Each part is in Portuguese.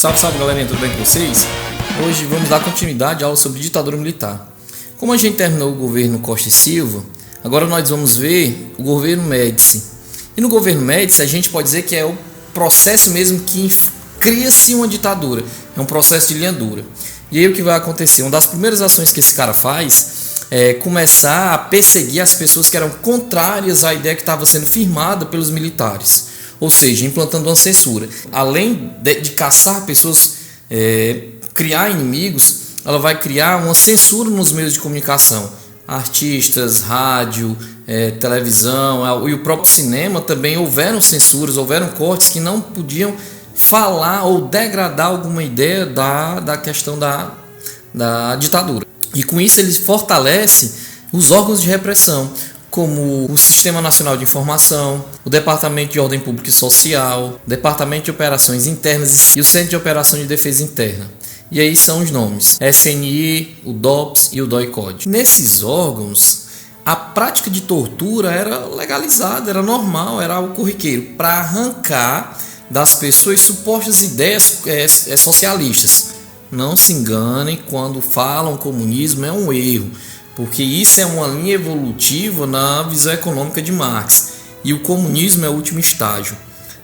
Salve, salve galerinha, tudo bem com vocês? Hoje vamos dar continuidade à aula sobre ditadura militar. Como a gente terminou o governo Costa e Silva, agora nós vamos ver o governo Médici. E no governo Médici a gente pode dizer que é o processo mesmo que cria-se uma ditadura, é um processo de linha dura. E aí o que vai acontecer? Uma das primeiras ações que esse cara faz é começar a perseguir as pessoas que eram contrárias à ideia que estava sendo firmada pelos militares. Ou seja, implantando uma censura. Além de caçar pessoas, criar inimigos, ela vai criar uma censura nos meios de comunicação. Artistas, rádio, televisão e o próprio cinema também houveram censuras, houveram cortes que não podiam falar ou degradar alguma ideia da questão da ditadura. E com isso ele fortalece os órgãos de repressão, como o Sistema Nacional de Informação, o Departamento de Ordem Pública e Social, o Departamento de Operações Internas e o Centro de Operação de Defesa Interna. E aí são os nomes: SNI, o DOPS e o DOI-CODE. Nesses órgãos, a prática de tortura era legalizada, era normal, era algo corriqueiro, para arrancar das pessoas supostas ideias socialistas. Não se enganem, quando falam comunismo é um erro, porque isso é uma linha evolutiva na visão econômica de Marx, e o comunismo é o último estágio.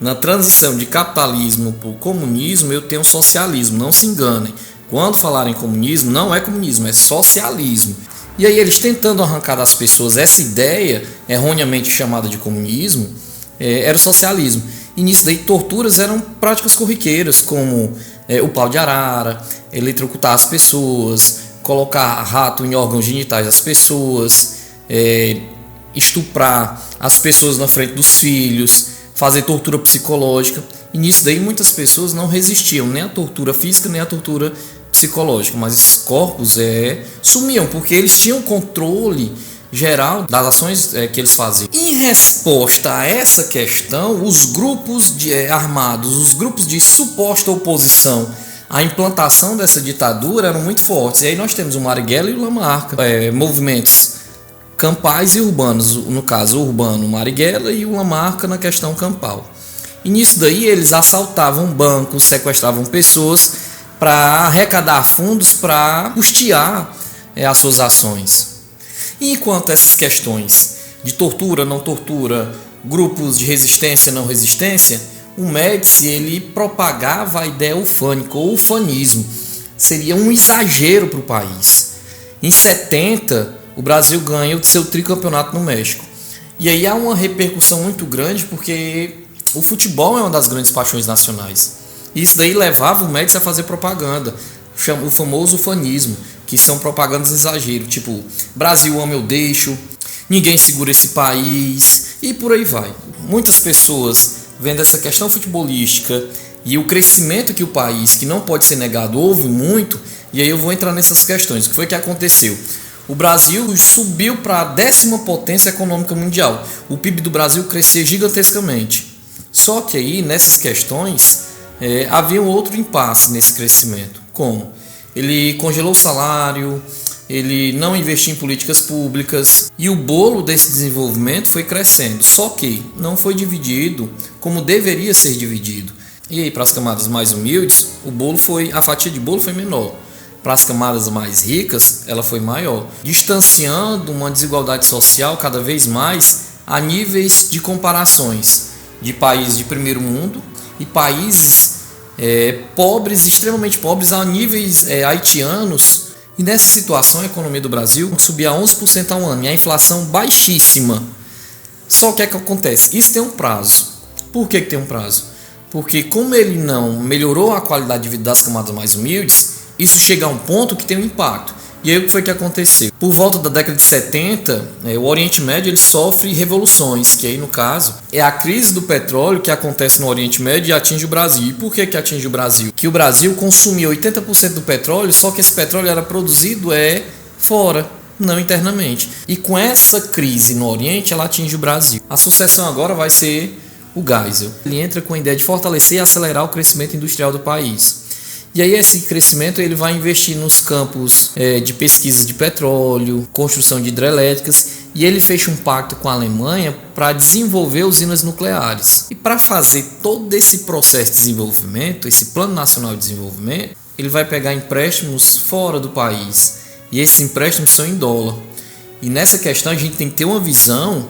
Na transição de capitalismo para o comunismo, eu tenho socialismo, não se enganem. Quando falarem comunismo, não é comunismo, é socialismo. E aí eles tentando arrancar das pessoas essa ideia, erroneamente chamada de comunismo, era o socialismo. E nisso daí torturas eram práticas corriqueiras, como o pau de arara, eletrocutar as pessoas, colocar rato em órgãos genitais das pessoas, estuprar as pessoas na frente dos filhos, fazer tortura psicológica. E nisso daí muitas pessoas não resistiam nem à tortura física nem à tortura psicológica, mas esses corpos sumiam, porque eles tinham controle geral das ações que eles faziam. Em resposta a essa questão, os grupos armados, os grupos de suposta oposição à implantação dessa ditadura eram muito fortes. E aí nós temos o Marighella e o Lamarca, movimentos campais e urbanos, no caso o urbano Marighella e o Lamarca na questão campal. E nisso daí eles assaltavam bancos, sequestravam pessoas para arrecadar fundos para custear as suas ações. E enquanto essas questões de tortura, não tortura, grupos de resistência, não resistência, o Médici ele propagava a ideia ufânica ou ufanismo. Seria um exagero para o país. Em 70, o Brasil ganha o seu tricampeonato no México. E aí há uma repercussão muito grande, porque o futebol é uma das grandes paixões nacionais. E isso daí levava o Médici a fazer propaganda, o famoso ufanismo, que são propagandas de exagero, tipo Brasil ama eu deixo, ninguém segura esse país, e por aí vai. Muitas pessoas vendo essa questão futebolística e o crescimento que o país, que não pode ser negado, houve muito, e aí eu vou entrar nessas questões. O que foi que aconteceu? O Brasil subiu para a 10ª potência econômica mundial. O PIB do Brasil crescia gigantescamente. Só que aí, nessas questões, havia um outro impasse nesse crescimento. Como? Ele congelou o salário, ele não investiu em políticas públicas, e o bolo desse desenvolvimento foi crescendo, só que não foi dividido como deveria ser dividido. E aí, para as camadas mais humildes, a fatia de bolo foi menor. Para as camadas mais ricas, ela foi maior, distanciando uma desigualdade social cada vez mais a níveis de comparações de países de primeiro mundo e países pobres, extremamente pobres, a níveis haitianos. E nessa situação a economia do Brasil subia 11% ao ano e a inflação baixíssima. Só que o que acontece? Isso tem um prazo. Por que tem um prazo? Porque como ele não melhorou a qualidade de vida das camadas mais humildes, isso chega a um ponto que tem um impacto. E aí o que foi que aconteceu? Por volta da década de 70, o Oriente Médio ele sofre revoluções, que aí no caso é a crise do petróleo que acontece no Oriente Médio e atinge o Brasil. E por que atinge o Brasil? Que o Brasil consumia 80% do petróleo, só que esse petróleo era produzido fora, não internamente. E com essa crise no Oriente, ela atinge o Brasil. A sucessão agora vai ser o Geisel. Ele entra com a ideia de fortalecer e acelerar o crescimento industrial do país. E aí esse crescimento ele vai investir nos campos de pesquisa de petróleo, construção de hidrelétricas, E ele fez um pacto com a Alemanha para desenvolver usinas nucleares. E para fazer todo esse processo de desenvolvimento, esse Plano Nacional de Desenvolvimento, ele vai pegar empréstimos fora do país. E esses empréstimos são em dólar. E nessa questão a gente tem que ter uma visão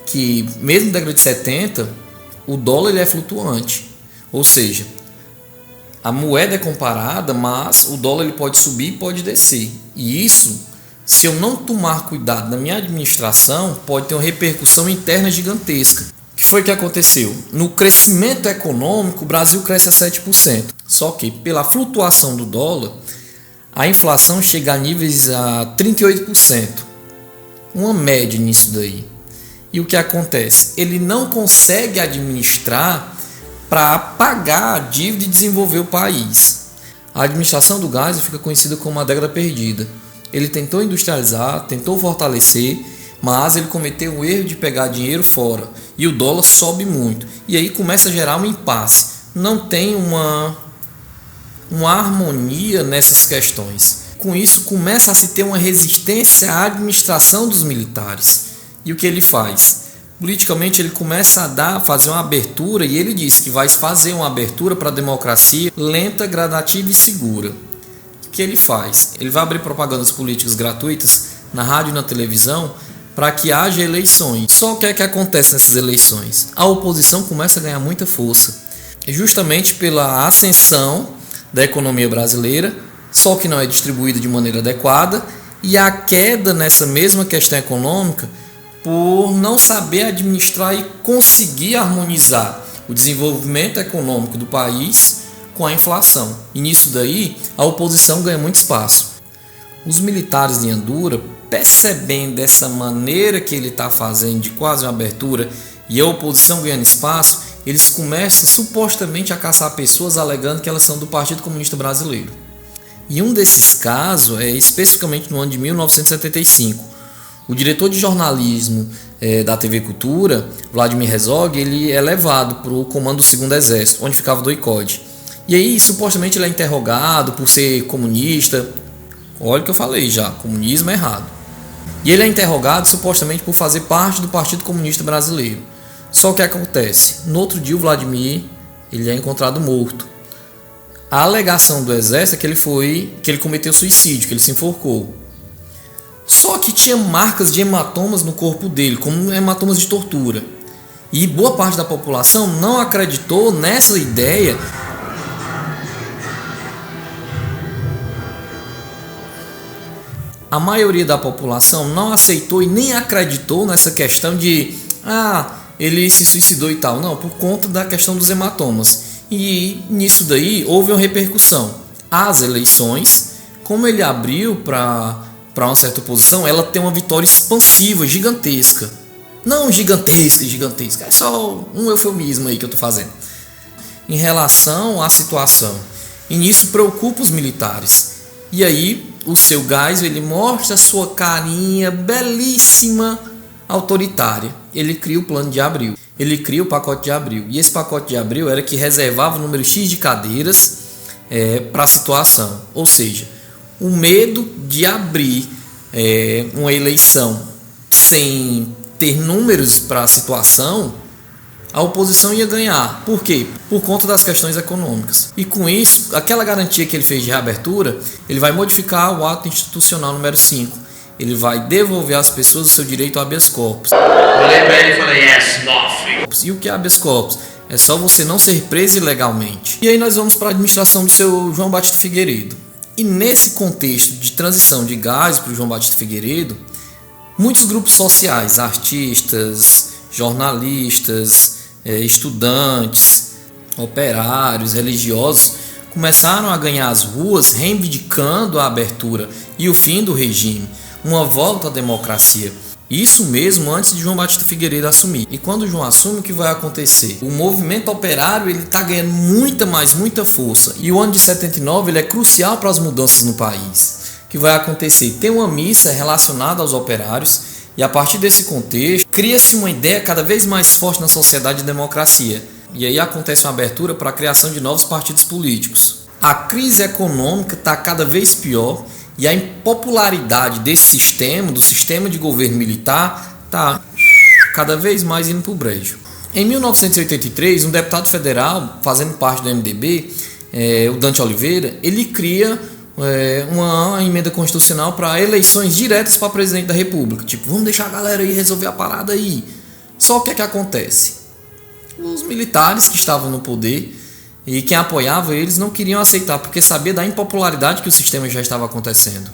que, mesmo na década de 70, o dólar ele é flutuante. Ou seja, a moeda é comparada, mas o dólar ele pode subir e pode descer. E isso, se eu não tomar cuidado na minha administração, pode ter uma repercussão interna gigantesca. O que foi que aconteceu? No crescimento econômico, o Brasil cresce a 7%. Só que, pela flutuação do dólar, a inflação chega a níveis a 38%. Uma média nisso daí. E o que acontece? Ele não consegue administrar para pagar a dívida e desenvolver o país. A administração do gás fica conhecida como a década perdida. Ele tentou industrializar, tentou fortalecer, mas ele cometeu o erro de pegar dinheiro fora. E o dólar sobe muito. E aí começa a gerar um impasse. Não tem uma harmonia nessas questões. Com isso, começa a se ter uma resistência à administração dos militares. E o que ele faz? Politicamente, ele começa a fazer uma abertura, e ele disse que vai fazer uma abertura para a democracia lenta, gradativa e segura. O que ele faz? Ele vai abrir propagandas políticas gratuitas na rádio e na televisão para que haja eleições. Só que o que acontece nessas eleições? A oposição começa a ganhar muita força, justamente pela ascensão da economia brasileira, só que não é distribuída de maneira adequada, e a queda nessa mesma questão econômica por não saber administrar e conseguir harmonizar o desenvolvimento econômico do país com a inflação. E nisso daí, a oposição ganha muito espaço. Os militares de Andura, percebendo dessa maneira que ele está fazendo, de quase uma abertura, e a oposição ganhando espaço, eles começam supostamente a caçar pessoas alegando que elas são do Partido Comunista Brasileiro. E um desses casos é especificamente no ano de 1975. O diretor de jornalismo da TV Cultura, Vladimir Herzog, ele é levado para o comando do 2º Exército, onde ficava o Doicode. E aí, supostamente, ele é interrogado por ser comunista. Olha o que eu falei já, comunismo é errado. E ele é interrogado, supostamente, por fazer parte do Partido Comunista Brasileiro. Só que acontece, no outro dia o Vladimir ele é encontrado morto. A alegação do Exército é que ele cometeu suicídio, que ele se enforcou. Só que tinha marcas de hematomas no corpo dele, como hematomas de tortura. E boa parte da população não acreditou nessa ideia. A maioria da população não aceitou e nem acreditou nessa questão de ele se suicidou e tal. Não, por conta da questão dos hematomas. E nisso daí houve uma repercussão. As eleições, como ele abriu para uma certa oposição, ela tem uma vitória expansiva, gigantesca. Não gigantesca, é só um eufemismo aí que eu estou fazendo. Em relação à situação. E nisso preocupa os militares. E aí o seu Geisel, ele mostra a sua carinha belíssima autoritária. Ele cria o plano de Abril. Ele cria o pacote de Abril. E esse pacote de Abril era que reservava o número X de cadeiras para a situação. Ou seja, o medo de abrir uma eleição sem ter números para a situação, a oposição ia ganhar. Por quê? Por conta das questões econômicas. E com isso, aquela garantia que ele fez de reabertura, ele vai modificar o ato institucional número 5. Ele vai devolver às pessoas o seu direito ao habeas corpus. Olhei pra ele e falei, yes, nothing. E o que é habeas corpus? É só você não ser preso ilegalmente. E aí nós vamos para a administração do seu João Batista Figueiredo. E nesse contexto de transição de Geisel para o João Batista Figueiredo, muitos grupos sociais, artistas, jornalistas, estudantes, operários, religiosos, começaram a ganhar as ruas reivindicando a abertura e o fim do regime, uma volta à democracia. Isso mesmo antes de João Batista Figueiredo assumir. E quando João assume, o que vai acontecer? O movimento operário está ganhando muita força. E o ano de 79 ele é crucial para as mudanças no país. O que vai acontecer? Tem uma missa relacionada aos operários e a partir desse contexto cria-se uma ideia cada vez mais forte na sociedade de democracia. E aí acontece uma abertura para a criação de novos partidos políticos. A crise econômica está cada vez pior E a impopularidade desse sistema, do sistema de governo militar, está cada vez mais indo para o brejo. Em 1983, um deputado federal, fazendo parte do MDB, o Dante Oliveira, ele cria uma emenda constitucional para eleições diretas para presidente da República. Tipo, vamos deixar a galera aí resolver a parada aí. Só que o que acontece? Os militares que estavam no poder e quem apoiava eles não queriam aceitar, porque sabia da impopularidade que o sistema já estava acontecendo.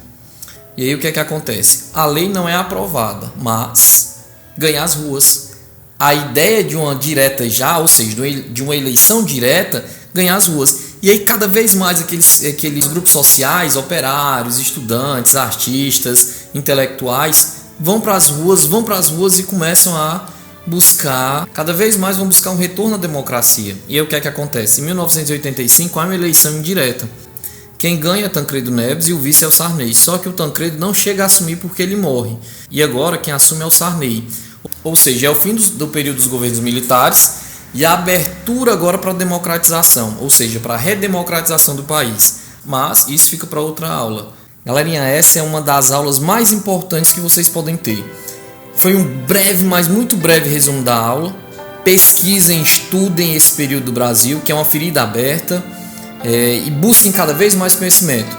E aí o que acontece? A lei não é aprovada, mas ganha as ruas. A ideia de uma direta já, ou seja, de uma eleição direta, ganhar as ruas. E aí cada vez mais aqueles grupos sociais, operários, estudantes, artistas, intelectuais, vão para as ruas e começam a buscar, cada vez mais vão buscar um retorno à democracia. E aí o que acontece? Em 1985 há uma eleição indireta. Quem ganha é Tancredo Neves e o vice é o Sarney. Só que o Tancredo não chega a assumir porque ele morre. E agora quem assume é o Sarney. Ou seja, é o fim do período dos governos militares e a abertura agora para a democratização, ou seja, para a redemocratização do país. Mas isso fica para outra aula. Galerinha, essa é uma das aulas mais importantes que vocês podem ter. Foi um breve, mas muito breve resumo da aula. Pesquisem, estudem esse período do Brasil, que é uma ferida aberta, e busquem cada vez mais conhecimento.